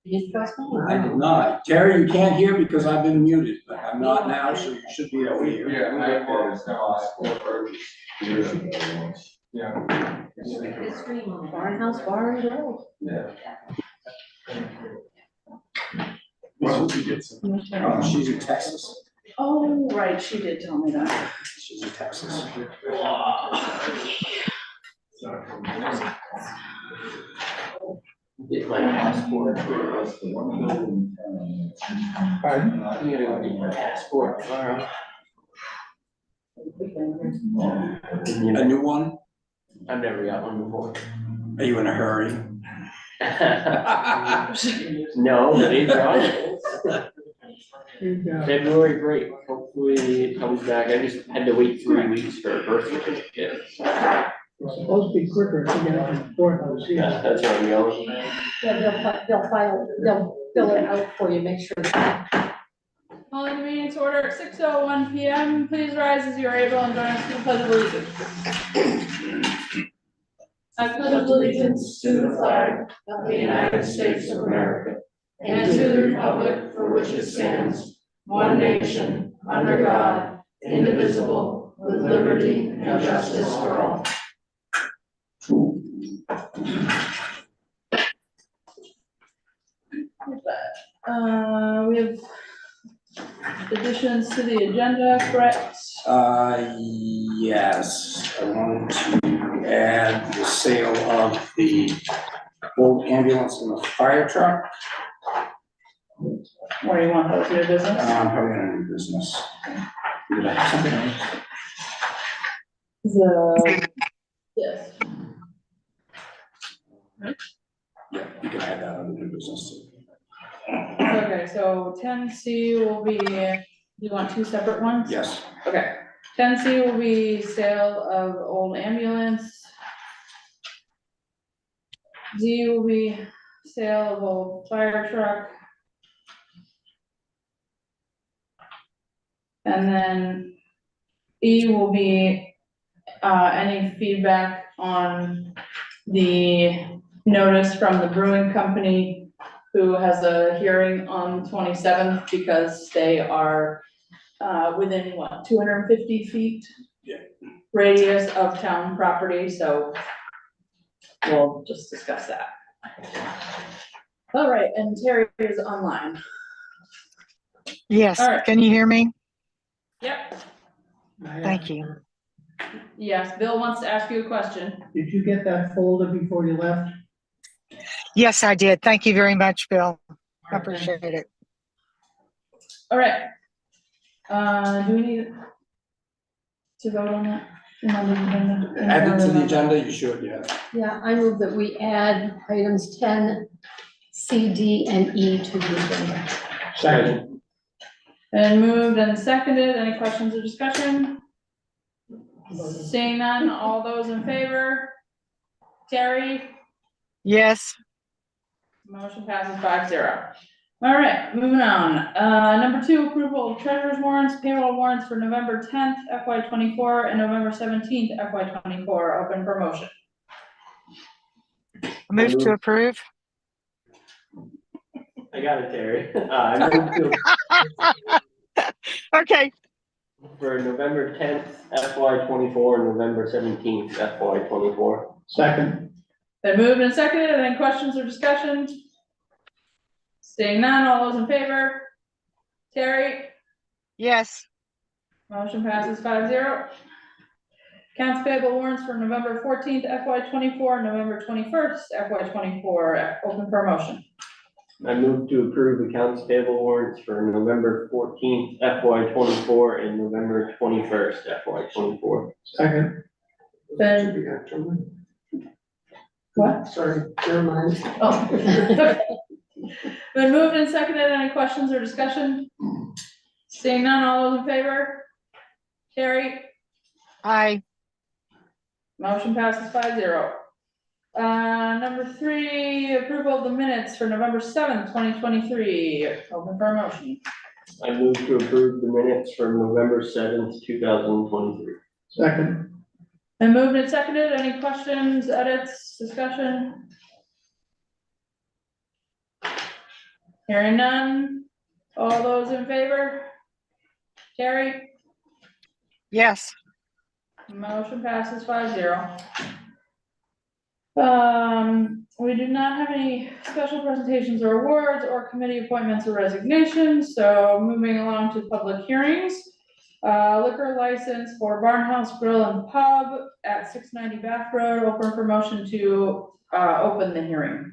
You did press one? I did not. Terry, you can't hear because I've been muted, but I'm not now, so you should be able to hear. Yeah. It's stream on Barnhouse Bar and Grill. Yeah. She's in Texas. Oh, right, she did tell me that. She's in Texas. Get my passport. Pardon? I'm gonna go get my passport tomorrow. A new one? I've never got one before. Are you in a hurry? No, they brought it. February break, hopefully it comes back. I just had to wait 3 weeks for a birth certificate. It's supposed to be quicker to get it from the courthouse, yeah. That's where I'm going. Yeah, they'll fill it out for you, make sure that. Calling the meeting to order at 6:01 PM. Please rise as you are able and join us in the pledge of allegiance. I pledge allegiance to the flag of the United States of America and to the republic for which it stands, one nation, under God, indivisible, with liberty and justice for all. We have additions to the agenda, correct? Yes, I wanted to add the sale of the old ambulance and the fire truck. Or you want those new business? I'm probably gonna do business. Did I have something else? Yes. Yeah, you can add that under new business too. Okay, so 10C will be, you want two separate ones? Yes, Okay, 10C will be sale of old ambulance. Z will be sale of old fire truck. And then E will be, any feedback on the notice from the brewing company who has a hearing on the 27th because they are, within what, 250 feet? Yeah. Radius of town property, so we'll just discuss that. All right, and Terry is online. Yes, All right. can you hear me? Yep. Thank you. Yes, Bill wants to ask you a question. Did you get that folder before you left? Yes, I did. Thank you very much, Bill. I appreciate it. All right. Do we need to vote on that? add it to the agenda, you should, yeah. Yeah, I move that we add items 10, C, D, and E to the agenda. Second. And moved and seconded. Any questions or discussion? Seeing none, all those in favor? Terry? Yes, Motion passes 5-0. All right, moving on. Number 2, approval of treasurer's warrants, payroll warrants for November 10th, FY 24, and November 17th, FY 24. Open for motion. move to approve. I got it, Terry. I moved to Okay, for November 10th, FY 24, and November 17th, FY 24. Second. Been moved and seconded. Any questions or discussion? Seeing none, all those in favor? Terry? yes, Motion passes 5-0. Accounts payable warrants for November 14th, FY 24, November 21st, FY 24. Open for motion. I move to approve accounts payable warrants for November 14th, FY 24, and November 21st, FY 24. Second. Then, what? Sorry, never mind. Oh. Been moved and seconded. Any questions or discussion? Seeing none, all those in favor? Carrie? aye, Motion passes 5-0. Number 3, approval of the minutes for November 7th, 2023. Open for a motion. I move to approve the minutes from November 7th, 2023. Second. Been moved and seconded. Any questions, edits, discussion? Hearing none, all those in favor? Terry? Yes. Motion passes 5-0. We do not have any special presentations or awards or committee appointments or resignations, so moving along to public hearings. Liquor license for Barnhouse Grill and Pub at 690 Bath Road, open for motion to, open the hearing.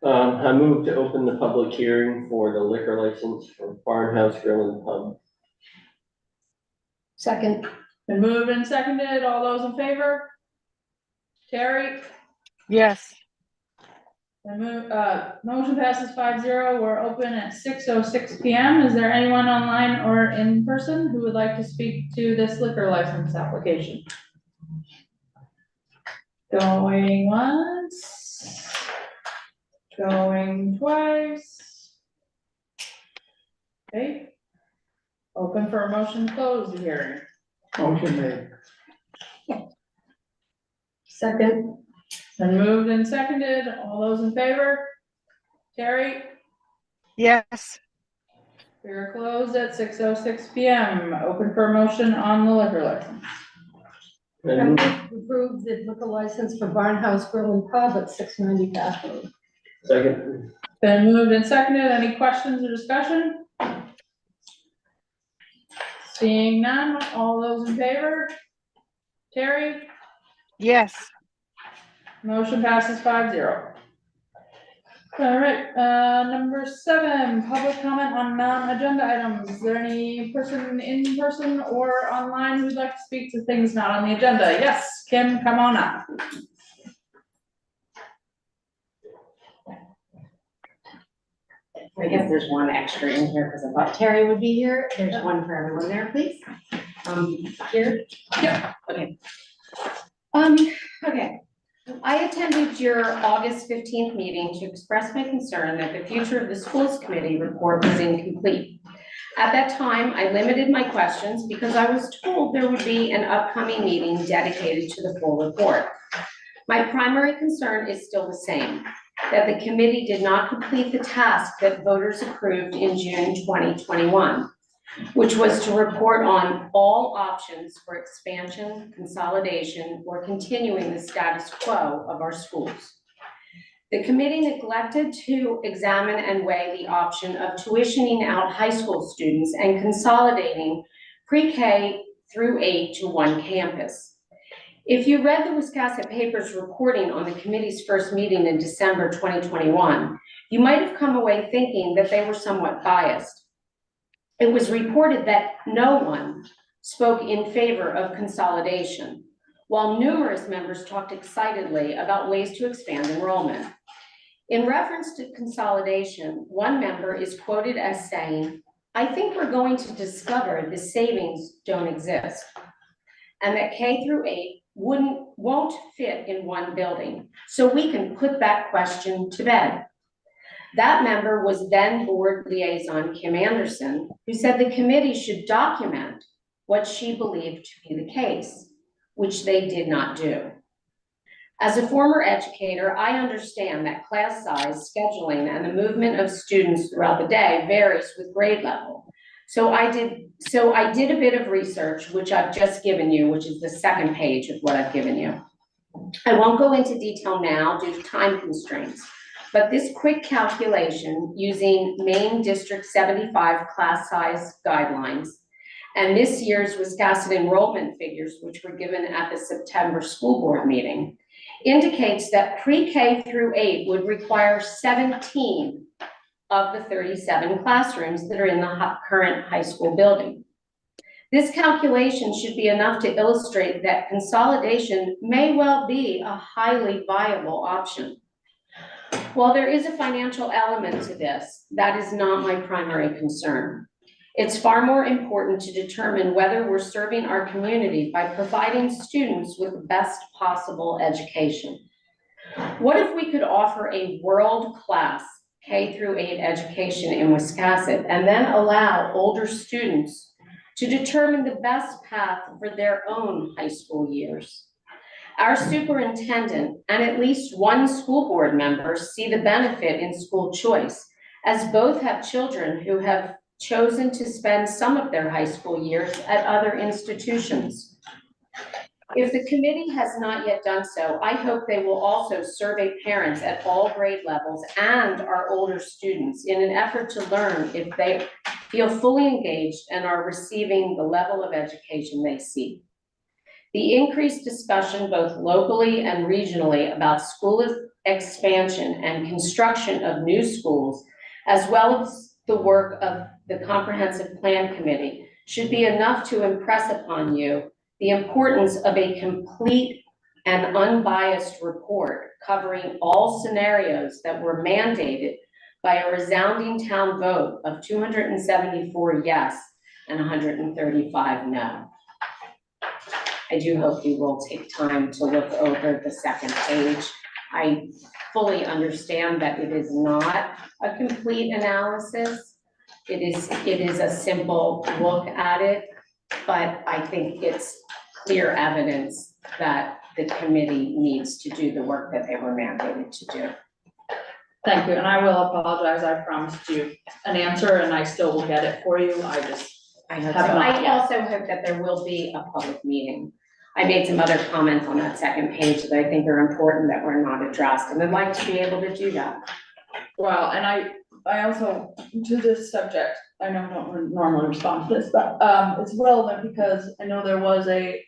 I move to open the public hearing for the liquor license for Farmhouse Grill and Pub. Second, Been moved and seconded, all those in favor? Terry? Yes. Motion passes 5-0. We're open at 6:06 PM. Is there anyone online or in person who would like to speak to this liquor license application? Going once. Going twice. Okay. Open for a motion to close the hearing. Motion made. second, Been moved and seconded. All those in favor? Terry? Yes. We are closed at 6:06 PM. Open for a motion on the liquor license. I move to approve the liquor license for Barnhouse Grill and Pub at 690 Bath Road. Second. Been moved and seconded. Any questions or discussion? Seeing none, all those in favor? Terry? Yes. Motion passes 5-0. All right, number 7, public comment on non-agenda items. Is there any person in person or online who'd like to speak to things not on the agenda? Yes, Kim, come on up. I guess there's one extra in here because I thought Terry would be here. There's one for everyone there, please. Here? Yep. Okay. Okay. I attended your August 15th meeting to express my concern that the future of the schools committee report was incomplete. At that time, I limited my questions because I was told there would be an upcoming meeting dedicated to the full report. My primary concern is still the same, that the committee did not complete the task that voters approved in June 2021, which was to report on all options for expansion, consolidation, or continuing the status quo of our schools. The committee neglected to examine and weigh the option of tuitioning out high school students and consolidating pre-K through 8 to one campus. If you read the Wiscasset paper's reporting on the committee's first meeting in December 2021, you might have come away thinking that they were somewhat biased. It was reported that no one spoke in favor of consolidation, while numerous members talked excitedly about ways to expand enrollment. In reference to consolidation, one member is quoted as saying, "I think we're going to discover the savings don't exist, and that K through 8 won't fit in one building, so we can put that question to bed." That member was then board liaison Kim Anderson, who said the committee should document what she believed to be the case, which they did not do. As a former educator, I understand that class size, scheduling, and the movement of students throughout the day varies with grade level. So I did a bit of research, which I've just given you, which is the second page of what I've given you. I won't go into detail now due to time constraints, but this quick calculation using Maine District 75 class size guidelines and this year's Wiscasset enrollment figures, which were given at the September school board meeting, indicates that pre-K through 8 would require 17 of the 37 classrooms that are in the current high school building. This calculation should be enough to illustrate that consolidation may well be a highly viable option. While there is a financial element to this, that is not my primary concern. It's far more important to determine whether we're serving our community by providing students with the best possible education. What if we could offer a world-class K through 8 education in Wiscasset and then allow older students to determine the best path for their own high school years? Our superintendent and at least one school board member see the benefit in school choice, as both have children who have chosen to spend some of their high school years at other institutions. If the committee has not yet done so, I hope they will also survey parents at all grade levels and our older students in an effort to learn if they feel fully engaged and are receiving the level of education they seek. The increased discussion both locally and regionally about school expansion and construction of new schools, as well as the work of the Comprehensive Plan Committee, should be enough to impress upon you the importance of a complete and unbiased report covering all scenarios that were mandated by a resounding town vote of 274 yes and 135 no. I do hope you will take time to look over the second page. I fully understand that it is not a complete analysis. It is a simple look at it, but I think it's clear evidence that the committee needs to do the work that they were mandated to do. Thank you, and I will apologize, I promised you an answer and I still will get it for you, I hope so. Have not I yet. also hope that there will be a public meeting. I made some other comments on that second page that I think are important that were not addressed, and I'd like to be able to do that. Well, and I also, to this subject, I know I don't normally respond to this, but, it's relevant because I know there was a,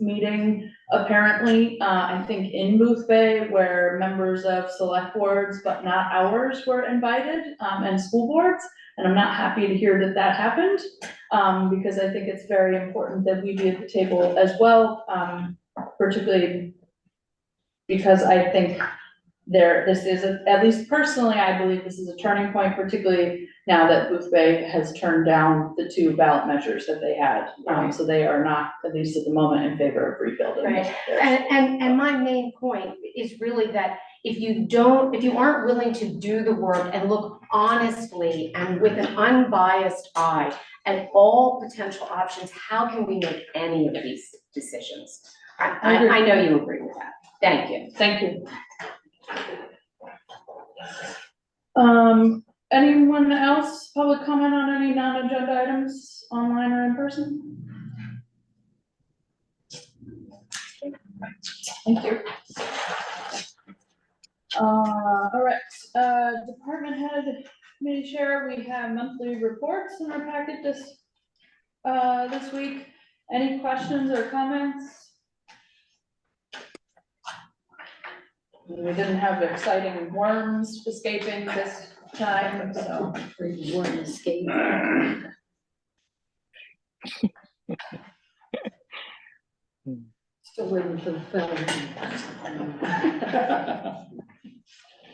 meeting apparently, I think in Booth Bay, where members of select boards, but not ours, were invited, and school boards. And I'm not happy to hear that that happened, because I think it's very important that we be at the table as well, particularly because I think this is, at least personally, I believe this is a turning point, particularly now that Booth Bay has turned down the 2 ballot measures that they had. So they are not, at least at the moment, in favor of rebuilding. Right. And my main point is really that if you aren't willing to do the work and look honestly and with an unbiased eye at all potential options, how can we make any of these decisions? I know you agree with that. Thank you. Thank you. Anyone else, public comment on any non-agenda items, online or in person? Thank you. All right, department head, committee chair, we have monthly reports in our packet this week. Any questions or comments? We didn't have exciting worms escaping this time, so. One escape. Still waiting for the film.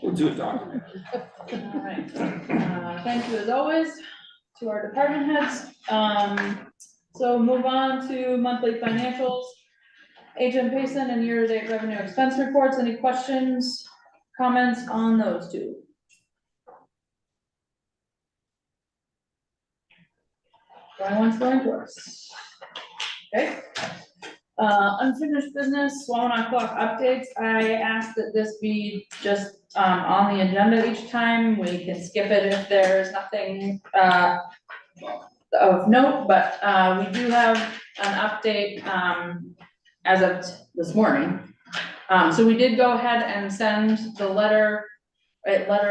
We'll do it, Doctor. All right, thank you as always to our department heads. So move on to monthly financials. Agent Payson and year-to-date revenue expense reports. Any questions, comments on those two? Going once, going twice. Okay. Unfinished business, Swallowing Clock updates. I asked that this be just on the agenda each time. We can skip it if there's nothing of note, but we do have an update as of this morning. So we did go ahead and send the letter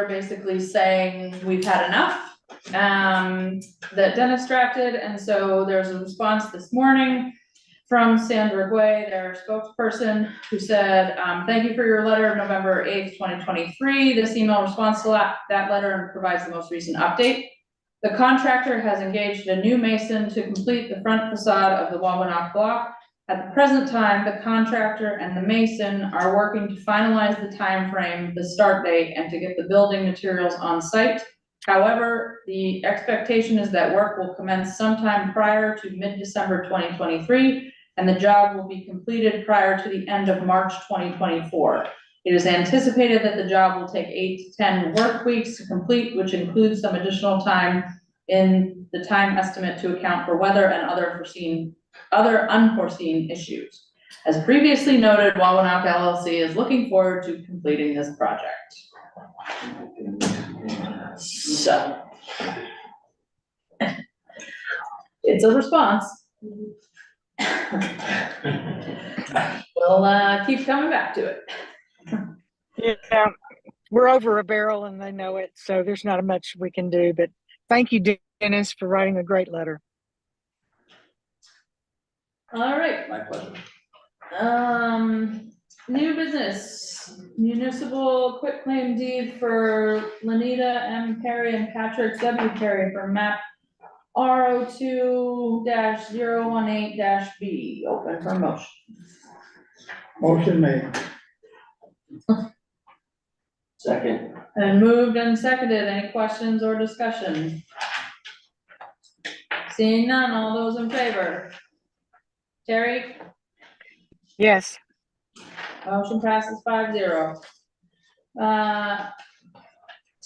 basically saying we've had enough, that Dennis drafted, and so there's a response this morning from Sandra Guay, their spokesperson, who said, thank you for your letter of November 8th, 2023. This email responds to that letter and provides the most recent update. The contractor has engaged a new mason to complete the front facade of the Wabanach block. At the present time, the contractor and the mason are working to finalize the time frame, the start date, and to get the building materials on site. However, the expectation is that work will commence sometime prior to mid-December 2023, and the job will be completed prior to the end of March 2024. It is anticipated that the job will take 8 to 10 work weeks to complete, which includes some additional time in the time estimate to account for weather and other unforeseen issues. As previously noted, Wawanaka LLC is looking forward to completing this project. So. It's a response. We'll, keep coming back to it. Yeah, we're over a barrel and they know it, so there's not much we can do, but thank you, Dennis, for writing a great letter. All right, My pleasure. new business, municipal quitclaim deed for Lanita M. Perry and Patrick W. Perry for map RO2-018-B, open for motion. Motion made. Second. And moved and seconded, any questions or discussion? Seeing none, all those in favor? Terry? Yes, Motion passes 5-0.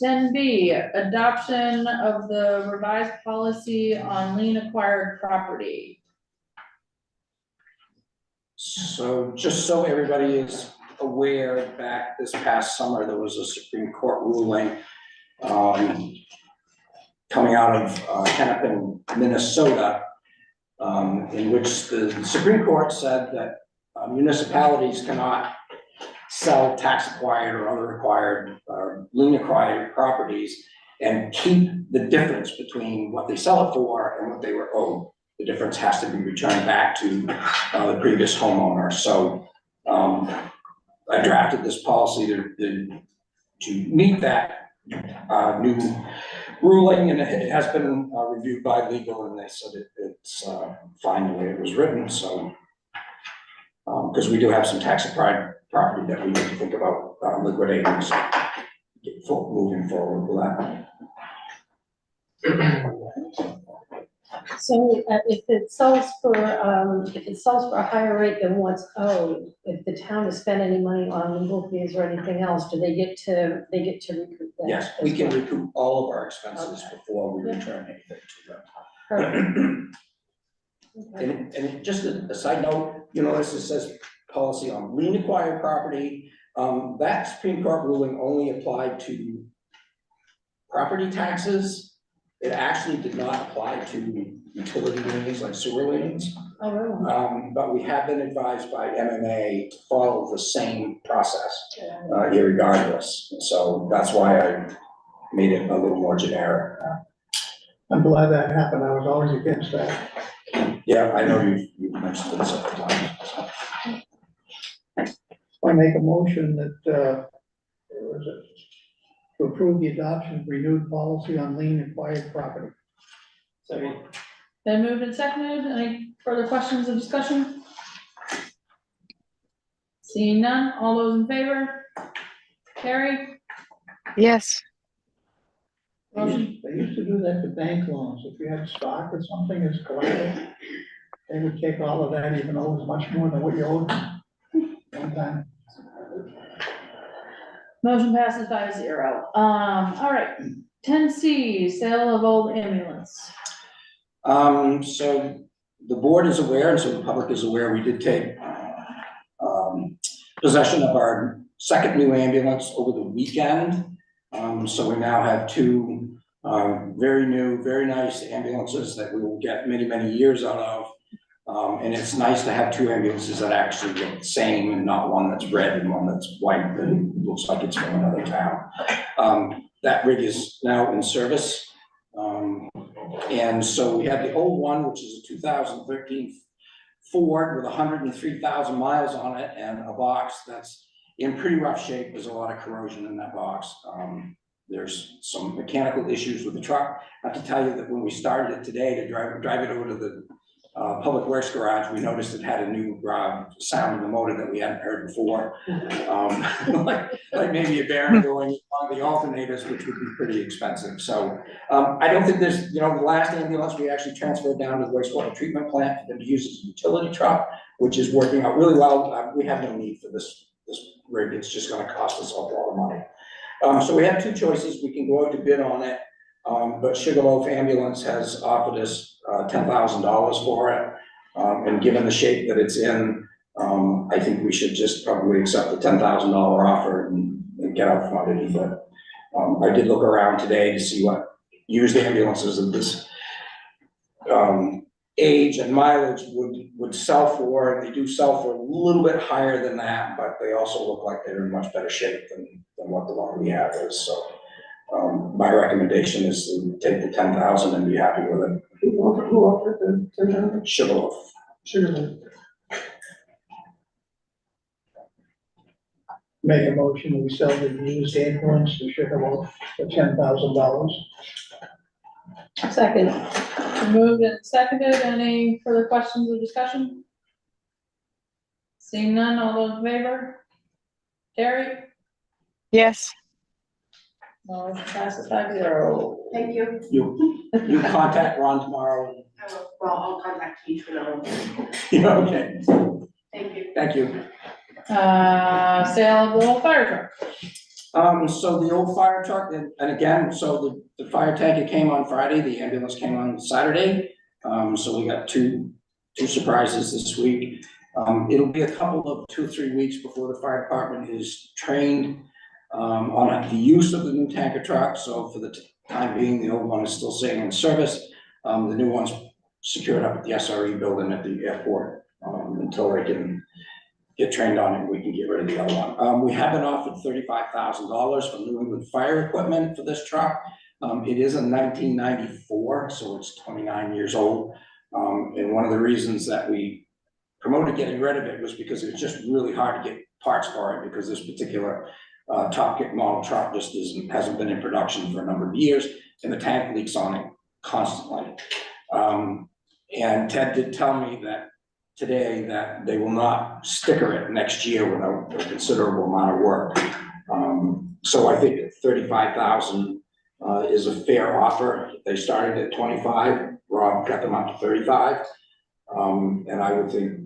10B, adoption of the revised policy on lien acquired property. So just so everybody is aware, back this past summer, there was a Supreme Court ruling coming out of Hennepin, Minnesota, in which the Supreme Court said that municipalities cannot sell tax acquired or other acquired or lien acquired properties and keep the difference between what they sell it for and what they were owed. The difference has to be returned back to the previous homeowner. So I drafted this policy to meet that new ruling, and it has been reviewed by legal, and they said it's fine the way it was written. So because we do have some tax acquired property that we need to think about liquidating, so moving forward with that. So if it sells for a higher rate than what's owed, if the town has spent any money on legal fees or anything else, do they get to recoup that? Yes, we can recoup all of our expenses before we return anything to them. Perfect. Okay. And just a side note, you know, this says policy on lien acquired property. That Supreme Court ruling only applied to property taxes. It actually did not apply to utility liens like sewer liens. Oh, really? But we have been advised by MMA to follow the same process, irregardless. So that's why I made it a little more generic. I'm glad that happened. I was always against that. Yeah, I know you've mentioned it several times. I make a motion that, to approve the adoption of renewed policy on lien acquired property. Second. Then moved and seconded, any further questions or discussion? Seeing none, all those in favor? Terry? yes, Motion, They used to do that to bank loans. If you had stock or something as collateral, they would take all of that, even though it was much more than what you owed one time. motion passes 5-0. All right, 10C, sale of old ambulance. So the board is aware, and so the public is aware, we did take possession of our second new ambulance over the weekend. So we now have two very new, very nice ambulances that we will get many, many years out of. And it's nice to have two ambulances that actually look the same and not one that's red and one that's white and looks like it's from another town. That rig is now in service. And so we have the old one, which is a 2013 Ford with 103,000 miles on it and a box that's in pretty rough shape. There's a lot of corrosion in that box. There's some mechanical issues with the truck. I have to tell you that when we started it today to drive it over to the Public Works garage, we noticed it had a new sound in the motor that we hadn't heard before. Like maybe a bearing going on the alternators, which would be pretty expensive. So I don't think there's, you know, the last ambulance we actually transferred down to the wastewater treatment plant for them to use as a utility truck, which is working out really well. We have no need for this rig. It's just gonna cost us a lot of money. So we have two choices. We can go out to bid on it. But Sugarloaf Ambulance has offered us $10,000 for it. And given the shape that it's in, I think we should just probably accept the $10,000 offer and get out from underneath it. I did look around today to see what used ambulances of this age and mileage would sell for, and they do sell for a little bit higher than that, but they also look like they're in much better shape than what the one we have is, so. My recommendation is to take the 10,000 and be happy with it. Who offered the 10,000? Sugarloaf. Sugarloaf. Make a motion, we sell the used ambulance to Sugarloaf for $10,000. Second. Moved and seconded, any further questions or discussion? Seeing none, all those in favor? Terry? Yes. Motion passes 5-0. Thank you. You contact Ron tomorrow. Well, I'll contact Keith for the. Okay, Thank you. thank you. Sale of the old fire truck. So the old fire truck, and again, so the fire tanker came on Friday, the ambulance came on Saturday. So we got two surprises this week. It'll be a couple of 2-3 weeks before the fire department is trained on the use of the new tanker truck. So for the time being, the old one is still sitting in service. The new one's secured up at the SRE building at the airport until they can get trained on it, we can get rid of the other one. We have been offered $35,000 for New England fire equipment for this truck. It is a 1994, so it's 29 years old. And one of the reasons that we promoted getting rid of it was because it was just really hard to get parts for it, because this particular Top Kit model truck just hasn't been in production for a number of years, and the tank leaks on it constantly. And Ted did tell me that today that they will not sticker it next year without a considerable amount of work. So I think that 35,000 is a fair offer. They started at 25, Rob got them up to 35. And I would think,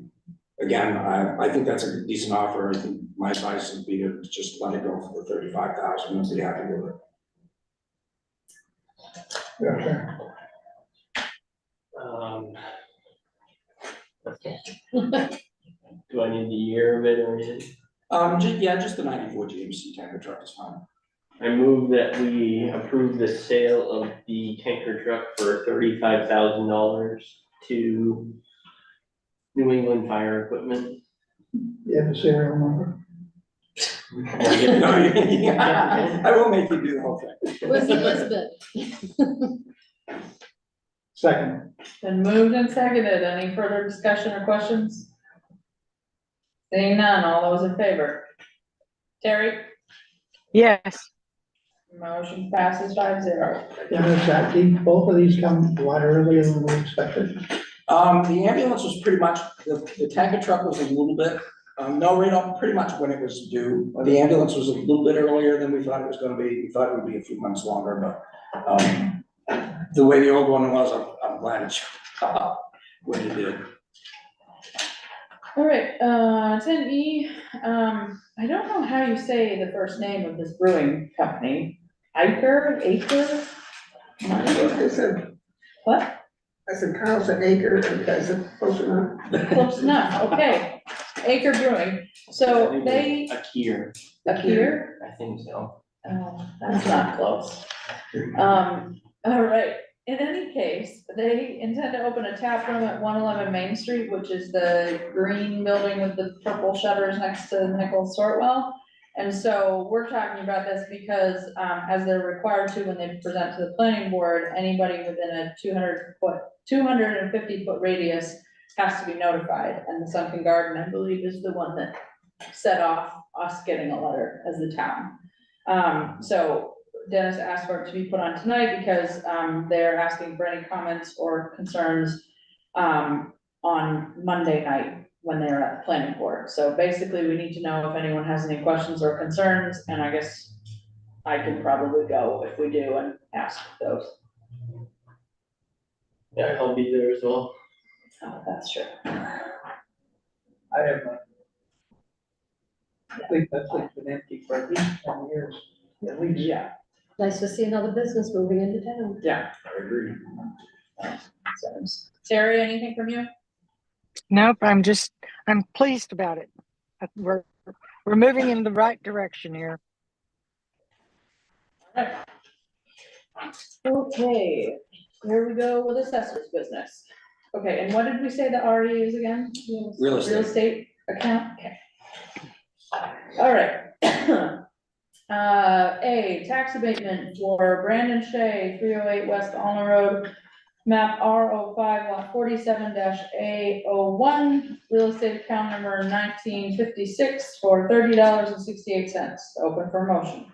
again, I think that's a decent offer. I think my advice would be to just let it go for the 35,000 and be happy with it. Yeah, Do I need the year of it or anything? Just the 94 GMC tanker truck is fine. I move that we approve the sale of the tanker truck for $35,000 to New England Fire Equipment. You have the serial number? I will make you do the whole thing. Where's Elizabeth? Second. Been moved and seconded, any further discussion or questions? Seeing none, all those in favor? Terry? Yes. Motion passes 5-0. Dennis, both of these come a lot earlier than we expected. The ambulance was pretty much, the tanker truck was a little bit, pretty much when it was due. The ambulance was a little bit earlier than we thought it was gonna be. We thought it would be a few months longer, but, the way the old one was, I'm glad it showed up when it did. All right, 10E, I don't know how you say the first name of this brewing company. Acre? I said, What? I said Carlson Acre, and I said close enough. Close enough, okay. Acre Brewing, so they, Akir, Akir? I think so. Oh, that's not close. All right, in any case, they intend to open a tap room at 111 Main Street, which is the green building with the purple shutters next to Nichols Sortwell. And so we're talking about this because, as they're required to when they present to the planning board, anybody within a 250-foot radius has to be notified, and the Sunken Garden, I believe, is the one that set off us getting a letter as the town. So Dennis asked for it to be put on tonight because, they're asking for any comments or concerns, on Monday night when they're at the planning board. So basically, we need to know if anyone has any questions or concerns, and I guess I can probably go if we do and ask those. Yeah, I'll be there as well. Oh, that's true. I have I think that thing's been empty for at least 10 years, at least. Yeah, Nice to see another business moving into town. yeah. I agree. Terry, anything from you? Nope, I'm pleased about it. We're, we're moving in the right direction here. Okay, here we go with assessor's business. Okay, and what did we say the RE is again? Real estate. Real estate account, okay. All right. A, tax abatement for Brandon Shea, 308 West Alma Road, map R05, lot 47 A01, real estate account number 1956 for $30.68. Open for motion.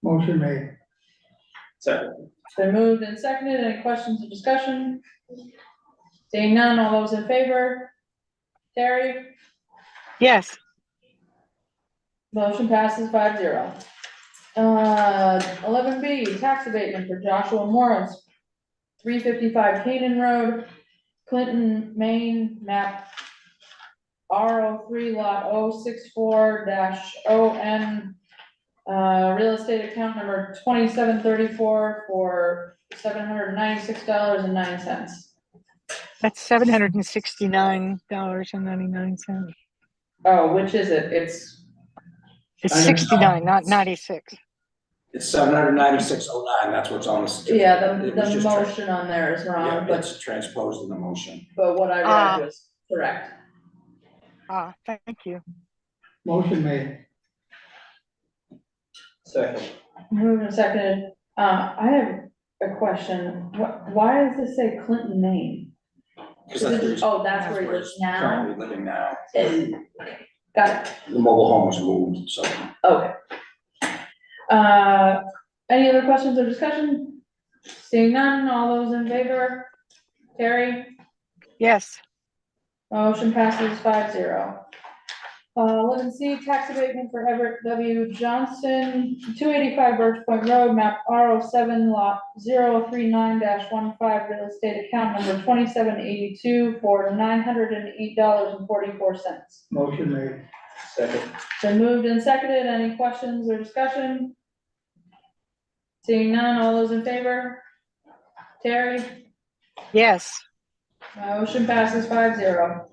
Motion made. Second. It's been moved and seconded. Any questions or discussion? Seeing none, all those in favor? Terry? Yes, Motion passes 5-0. 11B, tax abatement for Joshua Morris, 355 Canaan Road, Clinton, Maine, map R03 lot 064-ON, real estate account number 2734 for $796.09. that's $769.99. Oh, which is it? It's, It's 69, not 96. It's 796.09, that's what's on the certificate. yeah, It was the just motion on there is wrong, Yeah, but, it's transposed in the motion. but what I Ah. read was correct. Thank you. Motion made. Second. Moved and seconded. I have a question. Why does this say Clinton, Maine? Because that's where he's Oh, that's where he where lives he's now? currently living now. Got it. The mobile home was moved, so. Okay. Any other questions or discussion? Seeing none, all those in favor? Terry? Yes, Motion passes 5-0. 11C, tax abatement for Everett W. Johnson, 285 Birch Point Road, map R07, lot 039-15, real estate account number 2782 for $908.44. Motion made. Second. Been moved and seconded. Any questions or discussion? Seeing none, all those in favor? Terry? yes, Motion passes 5-0.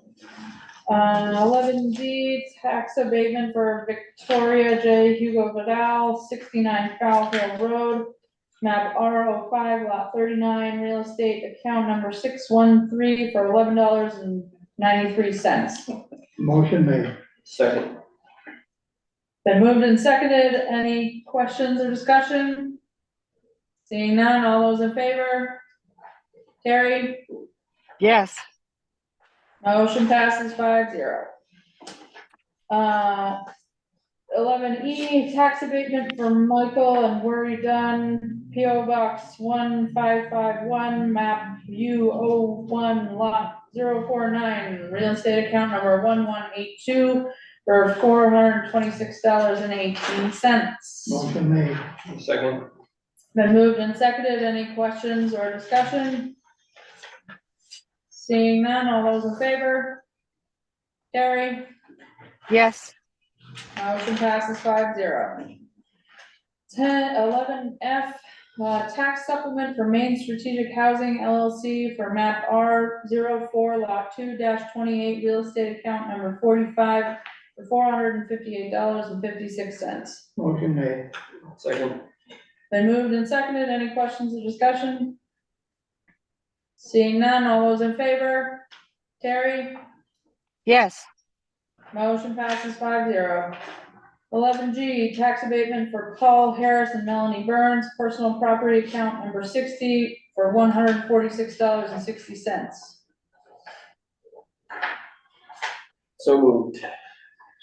11D, tax abatement for Victoria J. Hugo Vidal, 69 Fowl Hill Road, map R05, lot 39, real estate account number 613 for $11.93. Motion made. Second. Been moved and seconded. Any questions or discussion? Seeing none, all those in favor? Terry? yes, Motion passes 5-0. 11E, tax abatement for Michael and Worry Dunn, PO Box 1551, map U01, lot 049, real estate account number 1182 for $426.18. Motion made. Second. Been moved and seconded. Any questions or discussion? Seeing none, all those in favor? Terry? yes, Motion passes 5-0. 11F, tax supplement for Main Strategic Housing LLC for map R04 lot 2-28, real estate account number 45 for $458.56. Motion made. Second. Been moved and seconded. Any questions or discussion? Seeing none, all those in favor? Terry? yes, Motion passes 5-0. 11G, tax abatement for Paul Harris and Melanie Burns, personal property account number 60 for $146.60. So moved.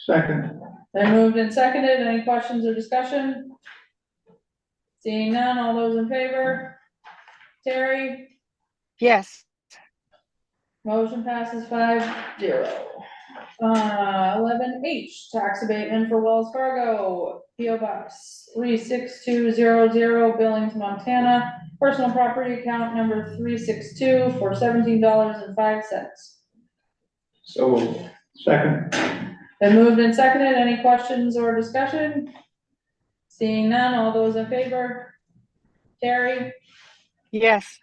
Second. Been moved and seconded. Any questions or discussion? Seeing none, all those in favor? Terry? yes, Motion passes 5-0. 11H, tax abatement for Wells Fargo, PO Box 36200, Billings, Montana, personal property account number 362 for $17.05. So moved. Second. Been moved and seconded. Any questions or discussion? Seeing none, all those in favor? Terry? yes,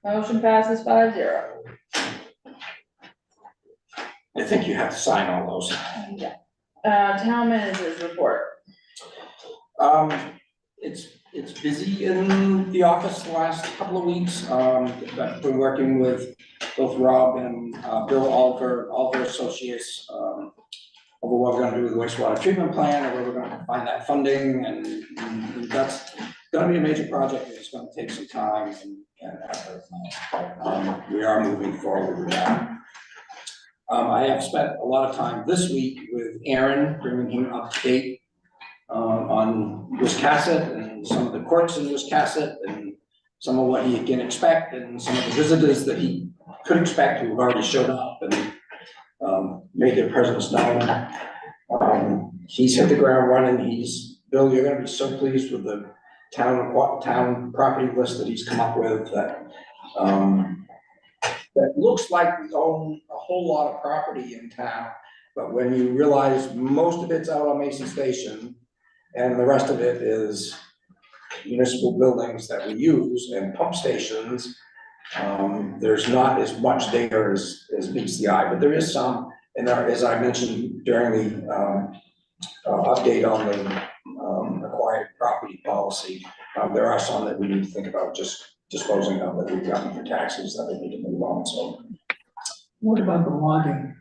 Motion passes 5-0. I think you have to sign all those. Town managers report. Um, it's busy in the office the last couple of weeks. I've been working with both Rob and, Bill Oliver Associates, over what we're gonna do with the wastewater treatment plan, and where we're gonna find that funding, and that's gonna be a major project, and it's gonna take some time and effort. We are moving forward with that. I have spent a lot of time this week with Aaron, bringing him up to date on Wiscasset and some of the quirks in Wiscasset and some of what he can expect and some of the visitors that he could expect who have already showed up and made their presence known. He's hit the ground running. Bill, you're gonna be so pleased with the town property list that he's come up with that looks like we own a whole lot of property in town, but when you realize most of it's out on Mason Station and the rest of it is municipal buildings that we use and pump stations, there's not as much there as meets the eye, but there is some. And there, as I mentioned during the update on the acquired property policy, there are some that we need to think about just disposing of that we've gotten for taxes that we need to move on, so. What about the logging?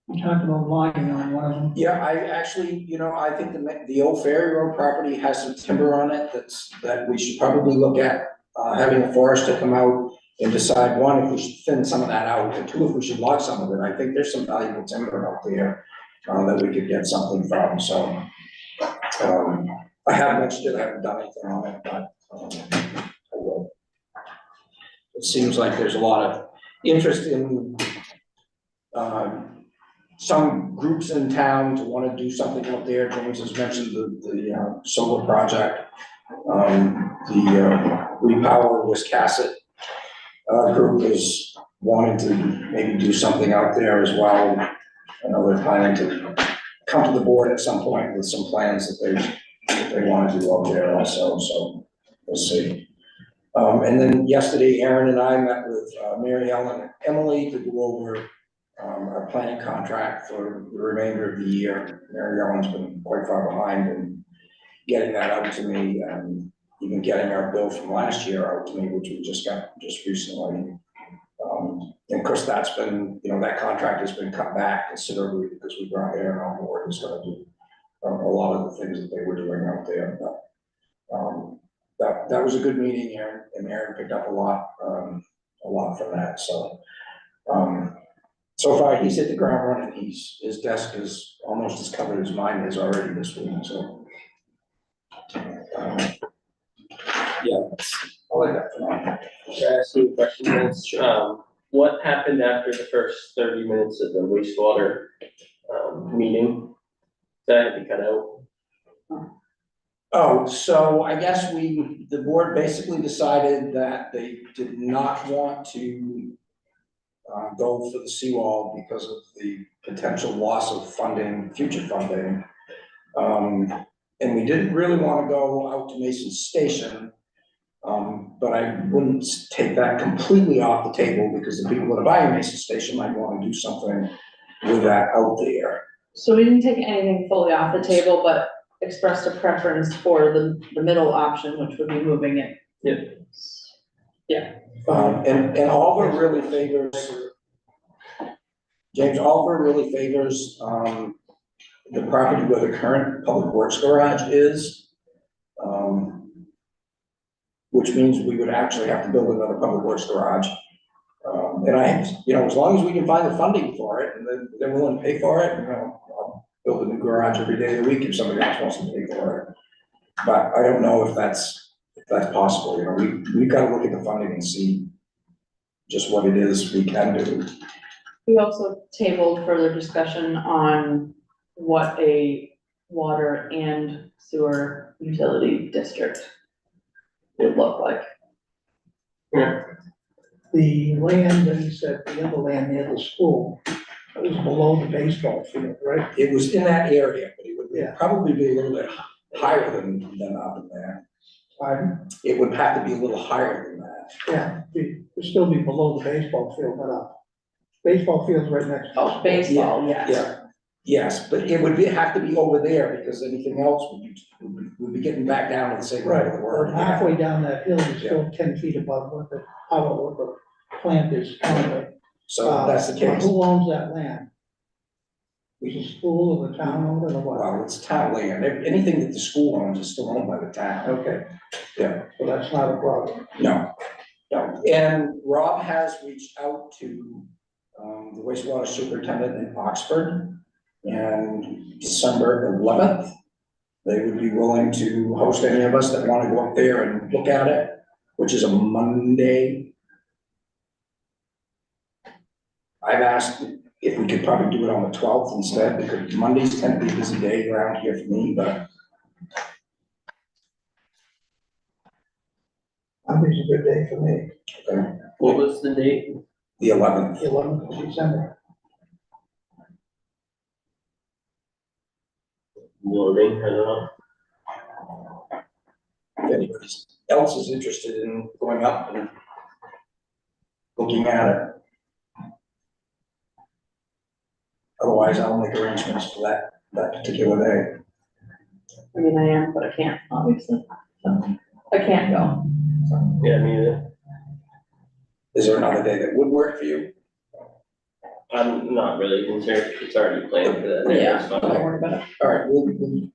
You talked about logging on one of them. Yeah, I actually, I think the old Ferry Road property has some timber on it that we should probably look at, having a forester come out and decide, one, if we should thin some of that out, and two, if we should log some of it. I think there's some valuable timber out there, that we could get something from, so. I haven't mentioned it, I haven't done anything on it, but, I will. It seems like there's a lot of interest in, some groups in town to want to do something out there. James has mentioned the solar project. The Repower Wiscasset group is wanting to maybe do something out there as well. I know they're planning to come to the board at some point with some plans that they want to do out there also, so we'll see. And then yesterday, Aaron and I met with Mary Ellen and Emily to go over our planning contract for the remainder of the year. Mary Ellen's been quite far behind in getting that out to me, and even getting our bill from last year out to me, which we just got just recently. And of course, that's been, that contract has been cut back considerably because we brought Aaron on board, who's gonna do a lot of the things that they were doing out there. But that was a good meeting, Aaron, and Aaron picked up a lot from that, so. So far, he's hit the ground running. His desk is almost as covered as mine is already this week, so. Yeah, I'll let that for now. Can I ask you a question, Vince? What happened after the first 30 minutes of the wastewater, meeting? That had to cut out? Oh, so I guess the board basically decided that they did not want to go for the seawall because of the potential loss of funding, future funding. And we didn't really want to go out to Mason Station, but I wouldn't take that completely off the table because the people that are buying Mason Station might want to do something with that out there. So we didn't take anything fully off the table, but expressed a preference for the middle option, which would be moving it. And Oliver really favors, James, Oliver really favors, the property where the current public works garage is. Which means we would actually have to build another public works garage. And as long as we can find the funding for it, and they're willing to pay for it, I'll build a new garage every day of the week if somebody else wants to pay for it. But I don't know if that's possible, we've got to look at the funding and see just what it is we can do. We also tabled further discussion on what a water and sewer utility district would look like. The land that you said, the other land near the school, it was below the baseball field, right? It was in that area, but it would Yeah. probably be a little bit higher than up in there. Pardon? It would have to be a little higher than that. Yeah, it'd still be below the baseball field, but up. Baseball field's right next to. Oh, baseball, yes. Yeah, yes, but it would be, have to be over there because anything else would be getting back down to the same right of the Or word. halfway down that hill, you're still 10 feet above what the, what the plant is currently. So that's the But case. who owns that land? Is the school or the town owned it or what? Well, it's town land. Anything that the school owns is still owned by the town. Okay. Yeah. So that's not a problem. No, no. And Rob has reached out to the wastewater superintendent in Oxford. And December 11th, they would be willing to host any of us that want to go up there and look at it, which is a Monday. I've asked if we could probably do it on the 12th instead, because Mondays tend to be a busy day around here for me, but Monday's a good day for me, What was the date? the 11th. 11th of December. Morning, I don't know. If anybody else is interested in going up and looking at it. Otherwise, I'll make arrangements for that particular day. I mean, I am, but I can't, obviously, so, I can't go. Yeah, I mean, Is there another day that would work for you? I'm not really concerned, it's already planned for that day, Yeah, that's don't fine. worry about it. All right,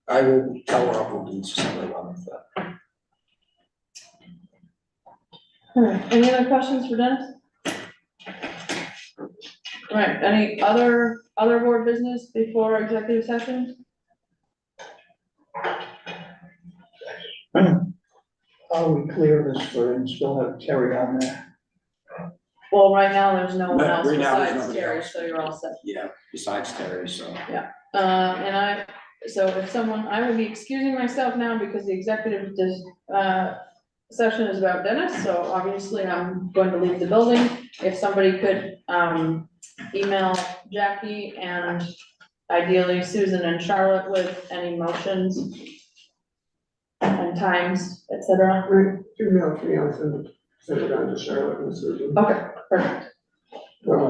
I will tell her I'll do December 11th. All right, any other questions for Dennis? All right, any other board business before executive session? How do we clear this for, and still have Terry on there? Well, right now, there's no one Right else now, there's besides nobody Terry, else. so you're all set. Yeah, besides Terry, so. So if someone, I will be excusing myself now because the executive session is about Dennis, so obviously I'm going to leave the building. If somebody could, email Jackie and ideally Susan and Charlotte with any motions and times, et cetera. Right, email to me, I'll send it on to Charlotte and Susan. Okay, perfect.